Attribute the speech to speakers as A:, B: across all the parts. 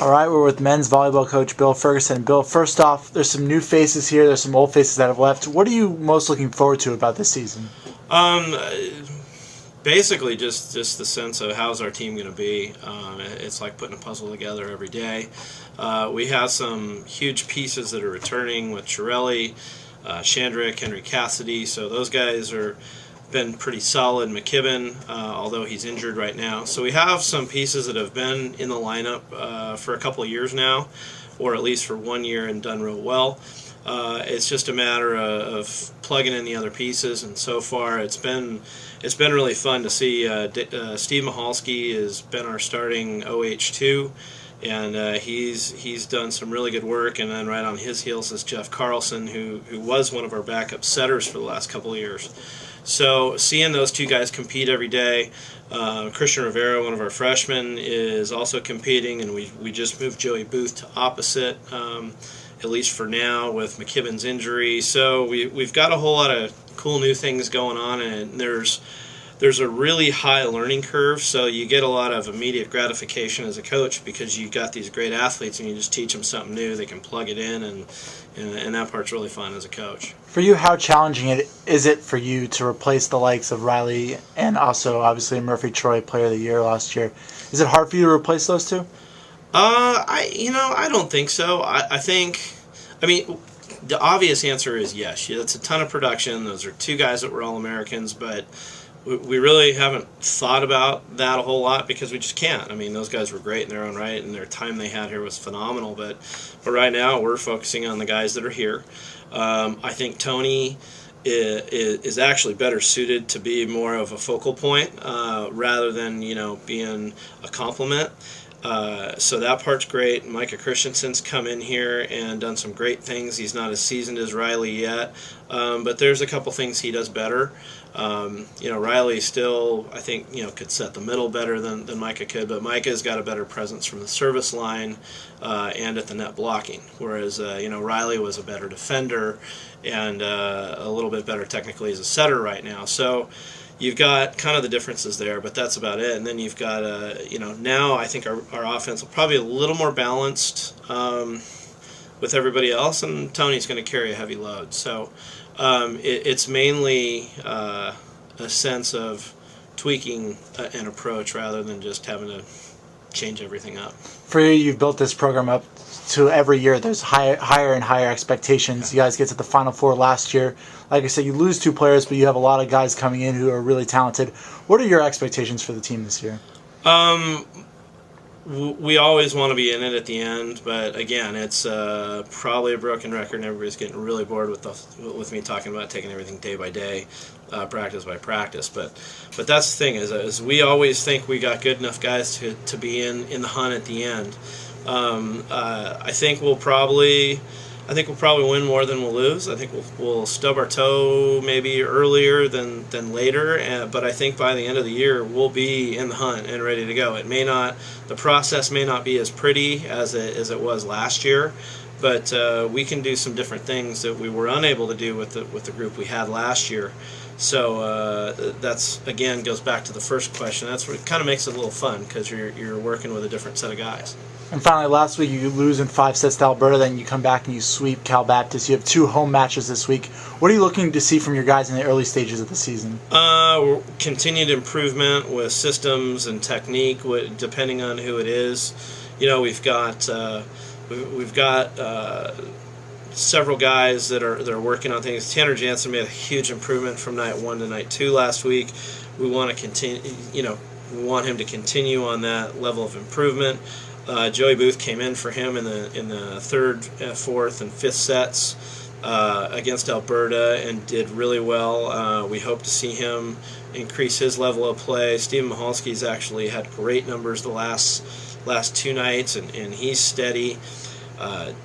A: All right, we're with men's volleyball coach Bill Ferguson. Bill, first off, there's some new faces here. There's some old faces that have left. What are you most looking forward to about this season?
B: Basically, just the sense of how's our team going to be. It's like putting a puzzle together every day. We have some huge pieces that are returning with Chiarelli, Shandrick, Henry Cassidy. So those guys are been pretty solid. McKibben, although he's injured right now. So we have some pieces that have been in the lineup for a couple of years now, or at least for 1 year and done real well. It's just a matter of plugging in the other pieces, and so far it's been really fun to see. Steve Michalski has been our starting OH2, and he's done some really good work. And then right on his heels is Jeff Carlson, who was one of our backup setters for the last couple of years. So seeing those two guys compete every day. Christian Rivera, one of our freshmen, is also competing, and we just moved Joey Booth to opposite, at least for now, with McKibben's injury. So we've got a whole lot of cool new things going on, and there's a really high learning curve, so you get a lot of immediate gratification as a coach because you've got these great athletes and you just teach them something new, they can plug it in, and that part's really fun as a coach.
A: For you, how challenging is it for you to replace the likes of Riley and also obviously Murphy Troy, Player of the Year last year? Is it hard for you to replace those two?
B: I don't think so. I mean, the obvious answer is yes. That's a ton of production. Those are two guys that were All-Americans, but we really haven't thought about that a whole lot because we just can't. I mean, those guys were great in their own right, and their time they had here was phenomenal. But right now, we're focusing on the guys that are here. I think Tony is actually better suited to be more of a focal point rather than being a complement. So that part's great. Micah Christensen's come in here and done some great things. He's not as seasoned as Riley yet, but there's a couple things he does better. Riley still, I think, could set the middle better than Micah could, but Micah's got a better presence from the service line and at the net blocking, whereas, Riley was a better defender and a little bit better technically as a setter right now. So you've got kind of the differences there, but that's about it. And then you've got, now I think our offense will probably be a little more balanced with everybody else, and Tony's going to carry a heavy load. So it's mainly a sense of tweaking an approach rather than just having to change everything up.
A: For you, you've built this program up to every year. There's higher and higher expectations. You guys get to the Final Four last year. Like I said, you lose two players, but you have a lot of guys coming in who are really talented. What are your expectations for the team this year?
B: We always want to be in it at the end, but again, it's probably a broken record, and everybody's getting really bored with me talking about taking everything day by day, practice by practice. But that's the thing is we always think we got good enough guys to be in the hunt at the end. I think we'll probably win more than we'll lose. I think we'll stub our toe maybe earlier than later, but I think by the end of the year we'll be in the hunt and ready to go. The process may not be as pretty as it was last year, but we can do some different things that we were unable to do with the group we had last year. So that's, again, goes back to the first question. That's what kind of makes it a little fun because you're working with a different set of guys.
A: And finally, last week you lose in 5 sets to Alberta, then you come back and you sweep Cal Baptist. You have 2 home matches this week. What are you looking to see from your guys in the early stages of the season?
B: Continued improvement with systems and technique, depending on who it is. We've got several guys that are working on things. Tanner Jansen made a huge improvement from night 1 to night 2 last week. We want to continue. We want him to continue on that level of improvement. Joey Booth came in for him in the 3rd, 4th, and 5th sets against Alberta and did really well. We hope to see him increase his level of play. Steve Michalski's actually had great numbers the last 2 nights, and he's steady.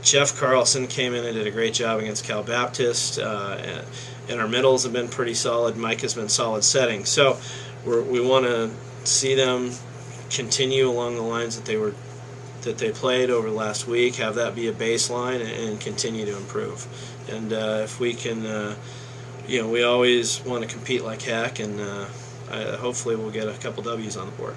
B: Jeff Carlson came in and did a great job against Cal Baptist, and our middles have been pretty solid. Mike has been solid setting. So we want to see them continue along the lines that they played over last week, have that be a baseline, and continue to improve. And if we can, we always want to compete like heck, and hopefully we'll get a couple W's on the board.